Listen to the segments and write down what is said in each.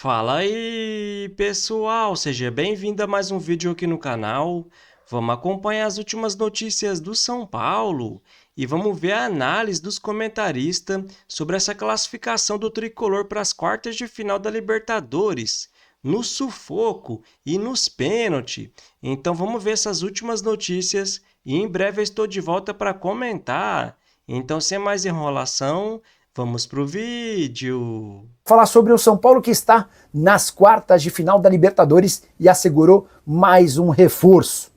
Fala aí, pessoal! Seja bem-vindo a mais um vídeo aqui no canal. Vamos acompanhar as últimas notícias do São Paulo e vamos ver a análise dos comentaristas sobre essa classificação do tricolor para as quartas de final da Libertadores, no sufoco e nos pênaltis. Então vamos ver essas últimas notícias e em breve eu estou de volta para comentar. Então, sem mais enrolação, vamos pro vídeo. Falar sobre o São Paulo que está nas quartas de final da Libertadores e assegurou mais um reforço.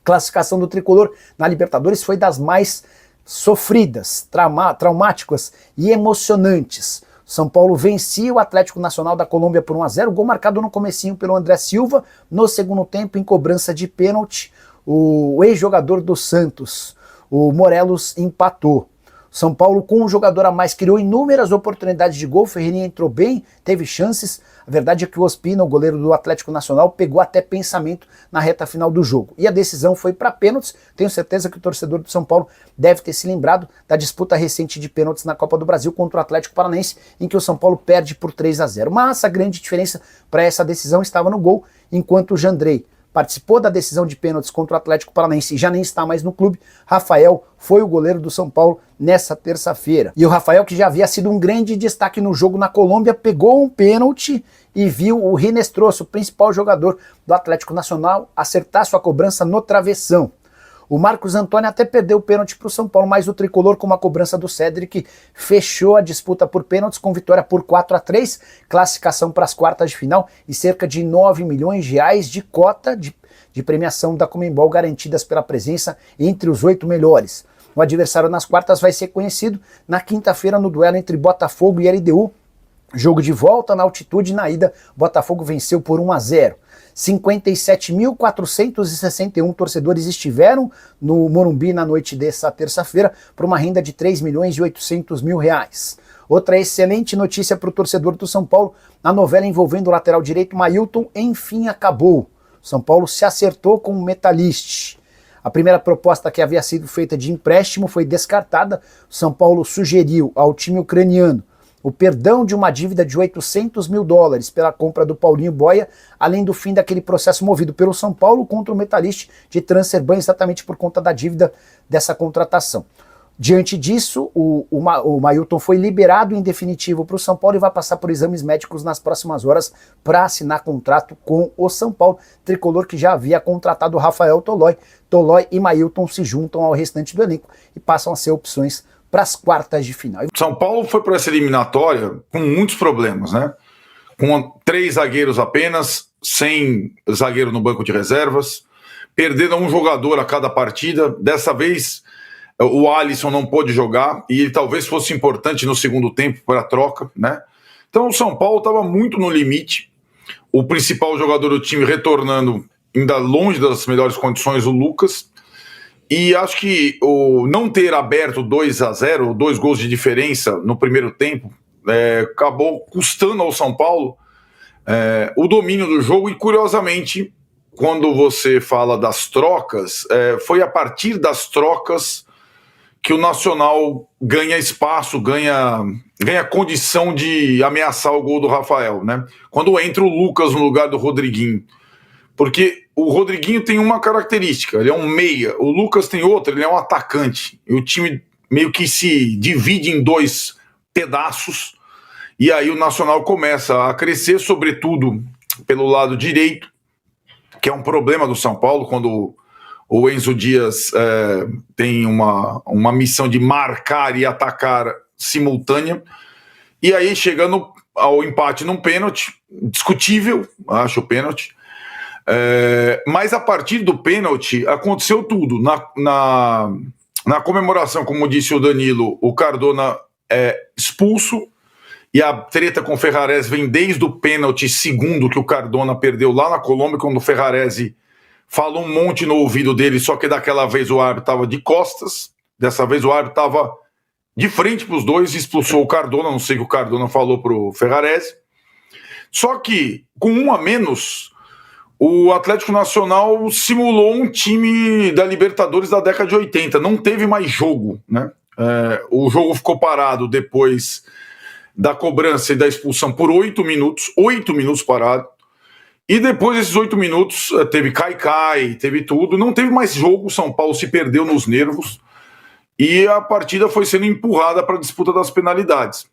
Classificação do tricolor na Libertadores foi das mais sofridas, traumáticas e emocionantes. São Paulo vencia o Atlético Nacional da Colômbia por 1-0, gol marcado no comecinho pelo André Silva, no segundo tempo em cobrança de pênalti, o ex-jogador do Santos, o Morelos, empatou. São Paulo, com um jogador a mais, criou inúmeras oportunidades de gol. Ferreirinha entrou bem, teve chances. A verdade é que o Ospina, o goleiro do Atlético Nacional, pegou até pensamento na reta final do jogo. E a decisão foi para pênaltis. Tenho certeza que o torcedor do São Paulo deve ter se lembrado da disputa recente de pênaltis na Copa do Brasil contra o Atlético Paranaense, em que o São Paulo perde por 3-0. Mas a grande diferença para essa decisão estava no gol, enquanto o Jandrei participou da decisão de pênaltis contra o Atlético Paranaense e já nem está mais no clube. Rafael foi o goleiro do São Paulo nessa terça-feira. E o Rafael, que já havia sido um grande destaque no jogo na Colômbia, pegou um pênalti e viu o Rinestroso, o principal jogador do Atlético Nacional, acertar sua cobrança no travessão. O Marcos Antônio até perdeu o pênalti para o São Paulo, mas o tricolor, com uma cobrança do Cédric, fechou a disputa por pênaltis com vitória por 4-3, classificação para as quartas de final e cerca de 9 milhões de reais de cota de premiação da Conmebol garantidas pela presença entre os 8 melhores. O adversário nas quartas vai ser conhecido na quinta-feira no duelo entre Botafogo e LDU. Jogo de volta na altitude. Na ida, Botafogo venceu por 1-0. 57.461 torcedores estiveram no Morumbi na noite dessa terça-feira por uma renda de 3.800.000 reais. Outra excelente notícia para o torcedor do São Paulo: a novela envolvendo o lateral direito Mailton enfim acabou. São Paulo se acertou com o Metalist. A primeira proposta, que havia sido feita de empréstimo, foi descartada. São Paulo sugeriu ao time ucraniano o perdão de uma dívida de $800 mil pela compra do Paulinho Boia, além do fim daquele processo movido pelo São Paulo contra o Metalist de transfer ban, exatamente por conta da dívida dessa contratação. Diante disso, o Mailton foi liberado em definitivo para o São Paulo e vai passar por exames médicos nas próximas horas para assinar contrato com o São Paulo, tricolor que já havia contratado o Rafael Tolói. Tolói e Mailton se juntam ao restante do elenco e passam a ser opções para as quartas de final. São Paulo foi para essa eliminatória com muitos problemas, né? Com 3 zagueiros apenas, sem zagueiro no banco de reservas, perdendo um jogador a cada partida. Dessa vez o Alisson não pôde jogar e ele talvez fosse importante no segundo tempo para a troca, né? Então o São Paulo estava muito no limite. O principal jogador do time retornando ainda longe das melhores condições, o Lucas. E acho que o não ter aberto 2-0, 2 gols de diferença no primeiro tempo, acabou custando ao São Paulo o domínio do jogo. E curiosamente, quando você fala das trocas, foi a partir das trocas que o Nacional ganha espaço, ganha condição de ameaçar o gol do Rafael, né? Quando entra o Lucas no lugar do Rodriguinho. Porque o Rodriguinho tem uma característica, ele é um meia, o Lucas tem outra, ele é um atacante. E o time meio que se divide em 2 pedaços, e aí o Nacional começa a crescer, sobretudo pelo lado direito, que é um problema do São Paulo, quando o Enzo Dias tem uma missão de marcar e atacar simultânea. E aí, chegando ao empate num pênalti, discutível, acho o pênalti, mas a partir do pênalti aconteceu tudo. Na comemoração, como disse o Danilo, o Cardona é expulso, e a treta com o Ferrarese vem desde o pênalti segundo que o Cardona perdeu lá na Colômbia, quando o Ferrarese falou um monte no ouvido dele, só que daquela vez o árbitro estava de costas, dessa vez o árbitro estava de frente para os dois e expulsou o Cardona. Não sei o que o Cardona falou para o Ferrarese. Só que, com 1 a menos, o Atlético Nacional simulou um time da Libertadores da década de 80. Não teve mais jogo, né? O jogo ficou parado depois da cobrança e da expulsão por 8 minutos parado. E depois desses 8 minutos, teve cai-cai, teve tudo, não teve mais jogo, o São Paulo se perdeu nos nervos e a partida foi sendo empurrada para a disputa das penalidades,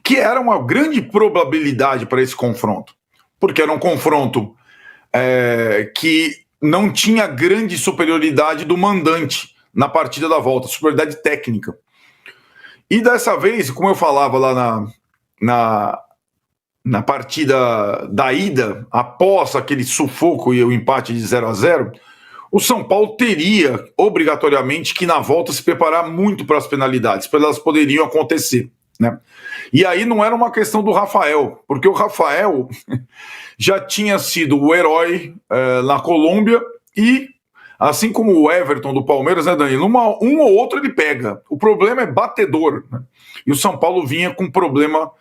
que era uma grande probabilidade para esse confronto, porque era um confronto que não tinha grande superioridade do mandante na partida da volta, superioridade técnica. E dessa vez, como eu falava lá na partida da ida, após aquele sufoco e o empate de 0-0, o São Paulo teria obrigatoriamente que na volta se preparar muito para as penalidades, porque elas poderiam acontecer, né? E aí não era uma questão do Rafael, porque o Rafael já tinha sido o herói na Colômbia e, assim como o Everton do Palmeiras, né, Danilo? Um ou outro ele pega. O problema é batedor, né? E o São Paulo vinha com problema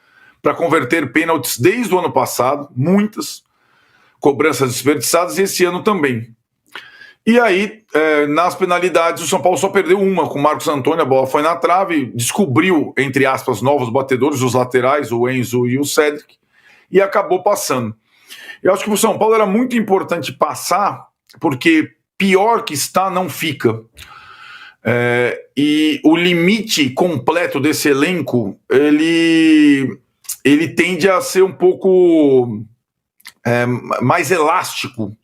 para converter pênaltis desde o ano passado, muitas cobranças desperdiçadas, e esse ano também. E aí, nas penalidades, o São Paulo só perdeu uma com o Marcos Antônio, a bola foi na trave, descobriu, entre aspas, novos batedores, os laterais, o Enzo e o Cédric, e acabou passando. Eu acho que para o São Paulo era muito importante passar, porque pior que está, não fica. E o limite completo desse elenco, ele tende a ser um pouco mais elástico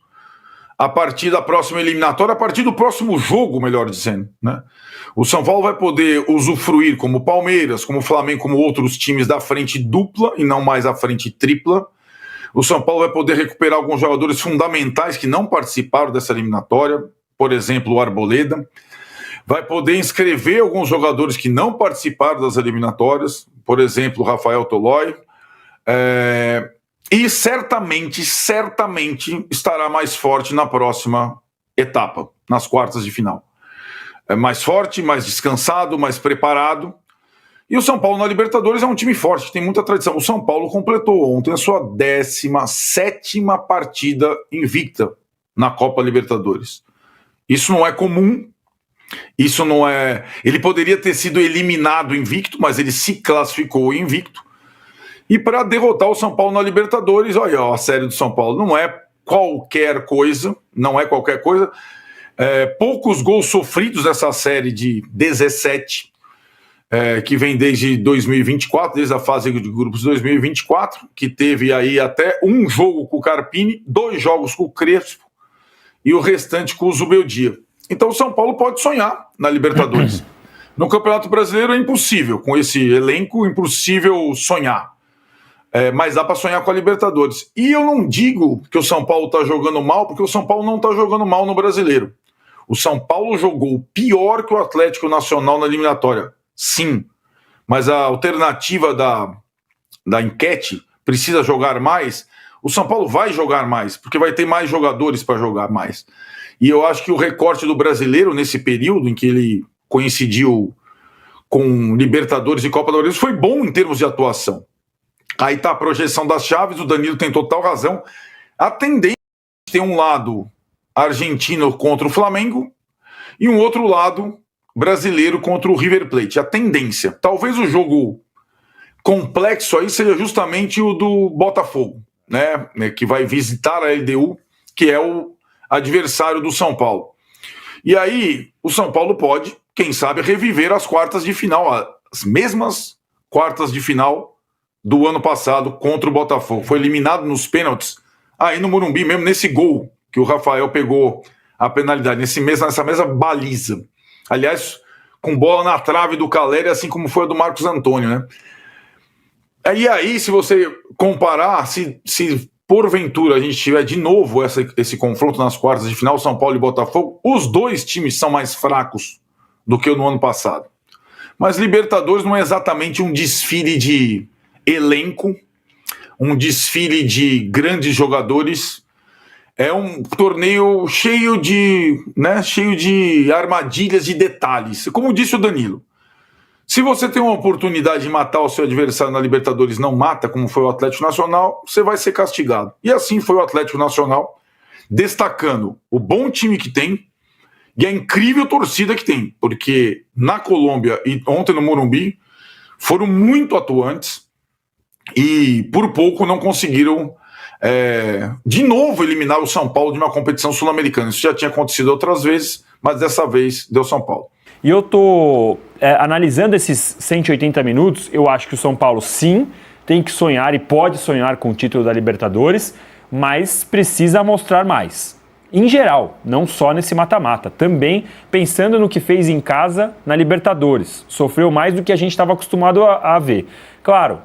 a partir da próxima eliminatória, a partir do próximo jogo, melhor dizendo, né? O São Paulo vai poder usufruir, como o Palmeiras, como o Flamengo, como outros times, da frente dupla e não mais a frente tripla. O São Paulo vai poder recuperar alguns jogadores fundamentais que não participaram dessa eliminatória, por exemplo, o Arboleda. Vai poder inscrever alguns jogadores que não participaram das eliminatórias, por exemplo, o Rafael Tolói. E certamente estará mais forte na próxima etapa, nas quartas de final. Mais forte, mais descansado, mais preparado. E o São Paulo na Libertadores é um time forte, tem muita tradição. O São Paulo completou ontem a sua 17ª partida invicta na Copa Libertadores. Isso não é comum, isso não é... Ele poderia ter sido eliminado invicto, mas ele se classificou invicto. E para derrotar o São Paulo na Libertadores, olha, a série do São Paulo não é qualquer coisa, poucos gols sofridos nessa série de 17, que vem desde 2024, desde a fase de grupos de 2024, que teve aí até um jogo com o Carpini, 2 jogos com o Crespo e o restante com o Zubeldia. Então o São Paulo pode sonhar na Libertadores. No Campeonato Brasileiro é impossível, com esse elenco, impossível sonhar. Mas dá para sonhar com a Libertadores. E eu não digo que o São Paulo está jogando mal, porque o São Paulo não está jogando mal no Brasileiro. O São Paulo jogou pior que o Atlético Nacional na eliminatória. Sim, mas a alternativa da enquete precisa jogar mais. O São Paulo vai jogar mais, porque vai ter mais jogadores para jogar mais. E eu acho que o recorte do Brasileiro, nesse período em que ele coincidiu com Libertadores e Copa do Brasil, foi bom em termos de atuação. Aí está a projeção das chaves, o Danilo tem total razão. A tendência é ter um lado argentino contra o Flamengo e um outro lado brasileiro contra o River Plate. A tendência. Talvez o jogo complexo aí seja justamente o do Botafogo, né? Que vai visitar a LDU, que é o adversário do São Paulo. E aí o São Paulo pode, quem sabe, reviver as quartas de final, as mesmas quartas de final do ano passado contra o Botafogo. Foi eliminado nos pênaltis, aí no Morumbi mesmo, nesse gol que o Rafael pegou a penalidade, nessa mesma baliza. Aliás, com bola na trave do Caleri, assim como foi a do Marcos Antônio, né? E aí, se você comparar, se porventura a gente tiver de novo esse confronto nas quartas de final, São Paulo e Botafogo, os dois times são mais fracos do que no ano passado. Mas Libertadores não é exatamente um desfile de elenco, um desfile de grandes jogadores. É um torneio cheio de armadilhas, de detalhes. Como disse o Danilo, se você tem uma oportunidade de matar o seu adversário na Libertadores, não mata, como foi o Atlético Nacional, você vai ser castigado. E assim foi o Atlético Nacional, destacando o bom time que tem e a incrível torcida que tem, porque na Colômbia e ontem no Morumbi, foram muito atuantes e por pouco não conseguiram de novo eliminar o São Paulo de uma competição sul-americana. Isso já tinha acontecido outras vezes, mas dessa vez deu São Paulo. E eu tô analisando esses 180 minutos, eu acho que o São Paulo sim tem que sonhar e pode sonhar com o título da Libertadores, mas precisa mostrar mais. Em geral, não só nesse mata-mata, também pensando no que fez em casa na Libertadores. Sofreu mais do que a gente estava acostumado a ver. Claro,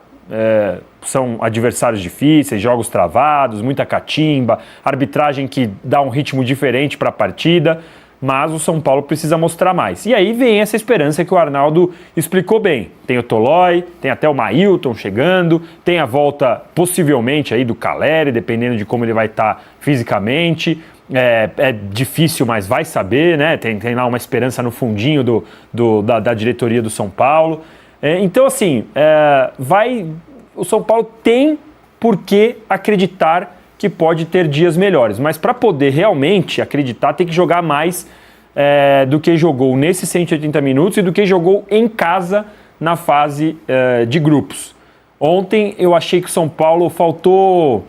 são adversários difíceis, jogos travados, muita catimba, arbitragem que dá um ritmo diferente para a partida, mas o São Paulo precisa mostrar mais. E aí vem essa esperança que o Arnaldo explicou bem. Tem o Tolói, tem até o Mailton chegando, tem a volta possivelmente aí do Caleri, dependendo de como ele vai estar fisicamente. É difícil, mas vai saber, né? Tem lá uma esperança no fundinho da diretoria do São Paulo. Então, assim, o São Paulo tem por que acreditar que pode ter dias melhores, mas para poder realmente acreditar, tem que jogar mais do que jogou nesses 180 minutos e do que jogou em casa na fase de grupos. Ontem eu achei que o São Paulo faltou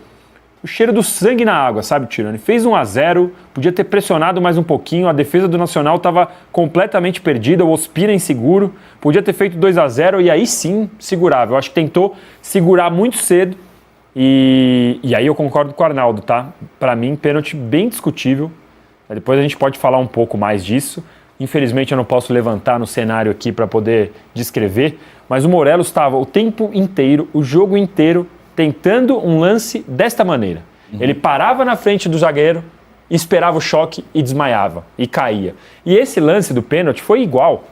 o cheiro do sangue na água, sabe, Tirone? Fez 1-0, podia ter pressionado mais um pouquinho, a defesa do Nacional estava completamente perdida, o Ospina inseguro, podia ter feito 2-0 e aí sim segurava. Eu acho que tentou segurar muito cedo e aí eu concordo com o Arnaldo, tá? Para mim, pênalti bem discutível. Depois a gente pode falar um pouco mais disso. Infelizmente eu não posso levantar no cenário aqui para poder descrever, mas o Morelos estava o tempo inteiro, o jogo inteiro, tentando um lance desta maneira. Ele parava na frente do zagueiro, esperava o choque e desmaiava, e caía. E esse lance do pênalti foi igual.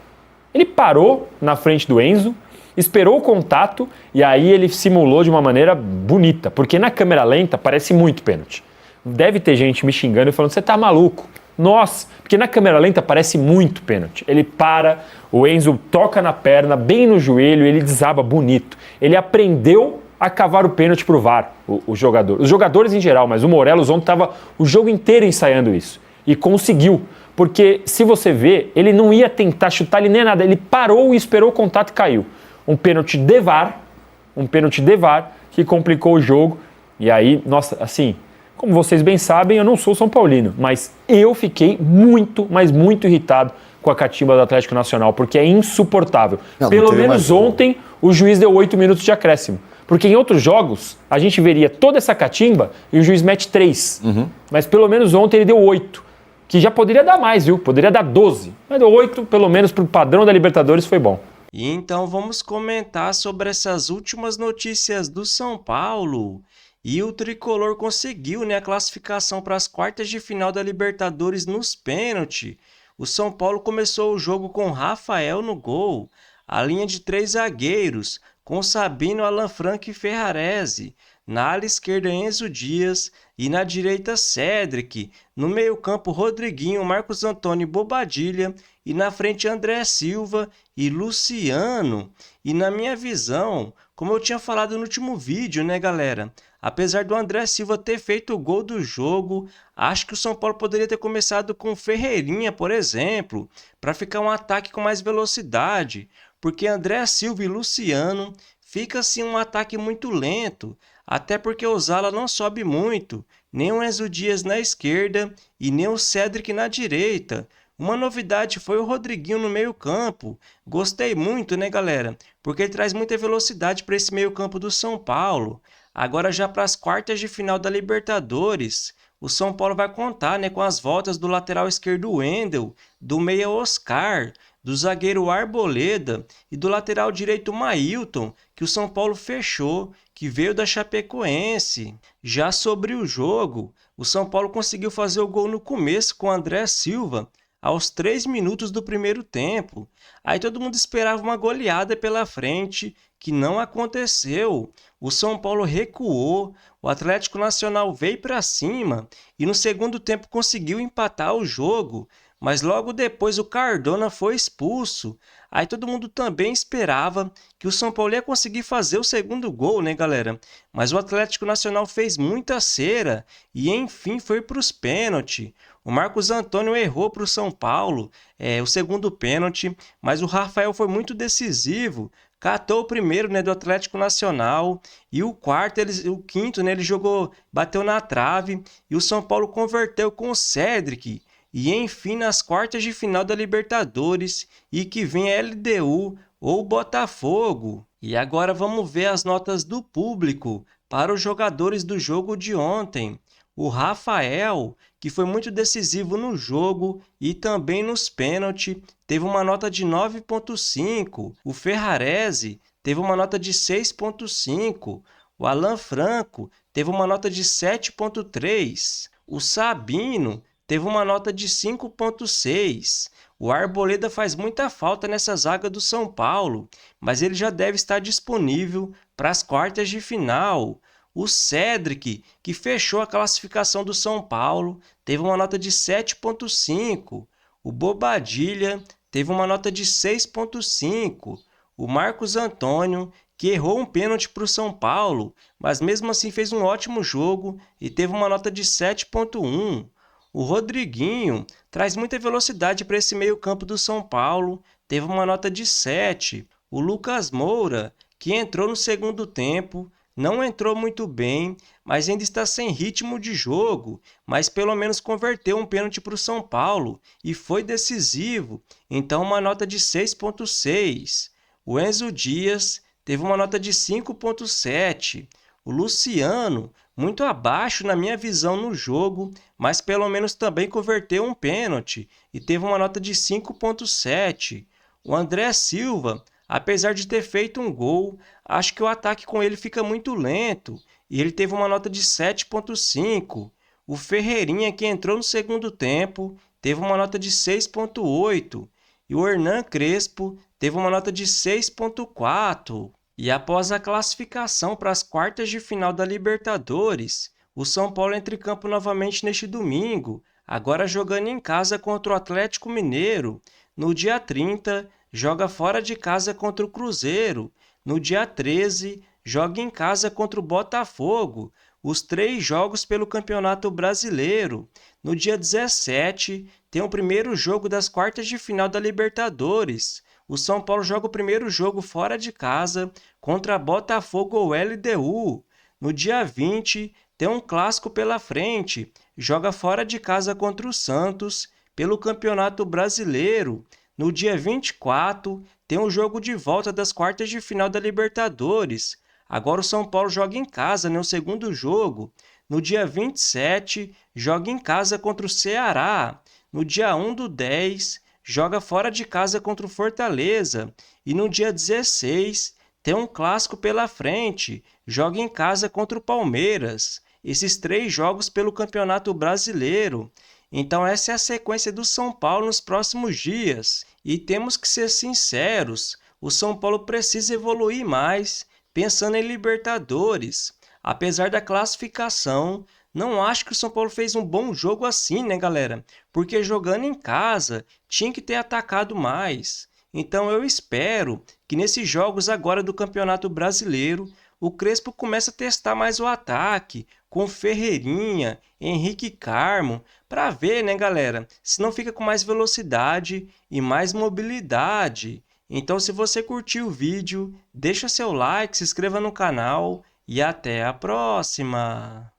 Ele parou na frente do Enzo, esperou o contato e aí ele simulou de uma maneira bonita, porque na câmera lenta parece muito pênalti. Deve ter gente me xingando e falando, você tá maluco? Nossa, porque na câmera lenta parece muito pênalti. Ele para, o Enzo toca na perna, bem no joelho, ele desaba bonito. Ele aprendeu a cavar o pênalti pro VAR, o jogador. Os jogadores em geral, mas o Morelos ontem estava o jogo inteiro ensaiando isso. E conseguiu. Porque, se você vê, ele não ia tentar chutar ele nem nada. Ele parou e esperou o contato e caiu. Um pênalti de VAR que complicou o jogo. E aí, nossa, assim, como vocês bem sabem, eu não sou São Paulino, mas eu fiquei muito, mas muito irritado com a catimba do Atlético Nacional, porque é insuportável. Pelo menos ontem, o juiz deu 8 minutos de acréscimo. Porque em outros jogos, a gente veria toda essa catimba e o juiz mete 3. Mas pelo menos ontem ele deu 8. Que já poderia dar mais, viu? Poderia dar 12. Mas deu 8, pelo menos pro padrão da Libertadores, foi bom. E então vamos comentar sobre essas últimas notícias do São Paulo. E o Tricolor conseguiu, a classificação para as quartas de final da Libertadores nos pênaltis. O São Paulo começou o jogo com Rafael no gol, a linha de 3 zagueiros, com Sabino, Alan Franco e Ferrarese, na ala esquerda Enzo Dias e na direita Cédric, no meio-campo Rodriguinho, Marcos Antônio e Bobadilha e na frente André Silva e Luciano. E na minha visão, como eu tinha falado no último vídeo, galera? Apesar do André Silva ter feito o gol do jogo, acho que o São Paulo poderia ter começado com Ferreirinha, por exemplo, para ficar um ataque com mais velocidade, porque André Silva e Luciano fica assim um ataque muito lento, até porque o Zala não sobe muito, nem o Enzo Dias na esquerda e nem o Cédric na direita. Uma novidade foi o Rodriguinho no meio-campo. Gostei muito, galera? Porque ele traz muita velocidade para esse meio-campo do São Paulo. Agora já para as quartas de final da Libertadores, o São Paulo vai contar com as voltas do lateral esquerdo Wendel, do meia Oscar, do zagueiro Arboleda e do lateral direito Mailton, que o São Paulo fechou, que veio da Chapecoense. Já sobre o jogo, o São Paulo conseguiu fazer o gol no começo com o André Silva, aos 3 minutos do primeiro tempo. Aí todo mundo esperava uma goleada pela frente, que não aconteceu. O São Paulo recuou, o Atlético Nacional veio para cima e no segundo tempo conseguiu empatar o jogo, mas logo depois o Cardona foi expulso. Aí todo mundo também esperava que o São Paulo ia conseguir fazer o segundo gol, galera? Mas o Atlético Nacional fez muita cera e enfim foi para os pênaltis. O Marcos Antônio errou para o São Paulo o segundo pênalti, mas o Rafael foi muito decisivo, catou o primeiro, né, do Atlético Nacional, e o quinto, né, ele jogou, bateu na trave, e o São Paulo converteu com o Cédric. E enfim, nas quartas de final da Libertadores, e que vem a LDU ou Botafogo. E agora vamos ver as notas do público para os jogadores do jogo de ontem. O Rafael, que foi muito decisivo no jogo e também nos pênaltis, teve uma nota de 9,5. O Ferrarese teve uma nota de 6,5. O Alan Franco teve uma nota de 7,3. O Sabino teve uma nota de 5,6. O Arboleda faz muita falta nessa zaga do São Paulo, mas ele já deve estar disponível para as quartas de final. O Cédric, que fechou a classificação do São Paulo, teve uma nota de 7,5. O Bobadilha teve uma nota de 6,5. O Marcos Antônio, que errou um pênalti para o São Paulo, mas mesmo assim fez um ótimo jogo e teve uma nota de 7,1. O Rodriguinho traz muita velocidade para esse meio-campo do São Paulo, teve uma nota de 7. O Lucas Moura, que entrou no segundo tempo, não entrou muito bem, mas ainda está sem ritmo de jogo, mas pelo menos converteu um pênalti para o São Paulo e foi decisivo, então uma nota de 6,6. O Enzo Dias teve uma nota de 5,7. O Luciano, muito abaixo na minha visão no jogo, mas pelo menos também converteu um pênalti e teve uma nota de 5,7. O André Silva, apesar de ter feito um gol, acho que o ataque com ele fica muito lento e ele teve uma nota de 7,5. O Ferreirinha, que entrou no segundo tempo, teve uma nota de 6,8. E o Hernan Crespo teve uma nota de 6,4. E após a classificação para as quartas de final da Libertadores, o São Paulo entra em campo novamente neste domingo, agora jogando em casa contra o Atlético Mineiro. No dia 30, joga fora de casa contra o Cruzeiro. No dia 13, joga em casa contra o Botafogo. Os 3 jogos pelo Campeonato Brasileiro. No dia 17, tem o primeiro jogo das quartas de final da Libertadores. O São Paulo joga o primeiro jogo fora de casa contra Botafogo ou LDU. No dia 20, tem um clássico pela frente. Joga fora de casa contra o Santos pelo Campeonato Brasileiro. No dia 24, tem um jogo de volta das quartas de final da Libertadores. Agora o São Paulo joga em casa, no segundo jogo. No dia 27, joga em casa contra o Ceará. No dia 1/10, joga fora de casa contra o Fortaleza. E no dia 16, tem um clássico pela frente. Joga em casa contra o Palmeiras. Esses 3 jogos pelo Campeonato Brasileiro. Então essa é a sequência do São Paulo nos próximos dias. E temos que ser sinceros, o São Paulo precisa evoluir mais, pensando em Libertadores. Apesar da classificação, não acho que o São Paulo fez um bom jogo assim, né, galera? Porque jogando em casa, tinha que ter atacado mais. Então eu espero que nesses jogos agora do Campeonato Brasileiro, o Crespo comece a testar mais o ataque, com Ferreirinha, Henrique Carmo, para ver, né, galera, se não fica com mais velocidade e mais mobilidade. Então, se você curtiu o vídeo, deixa seu like, se inscreva no canal e até a próxima!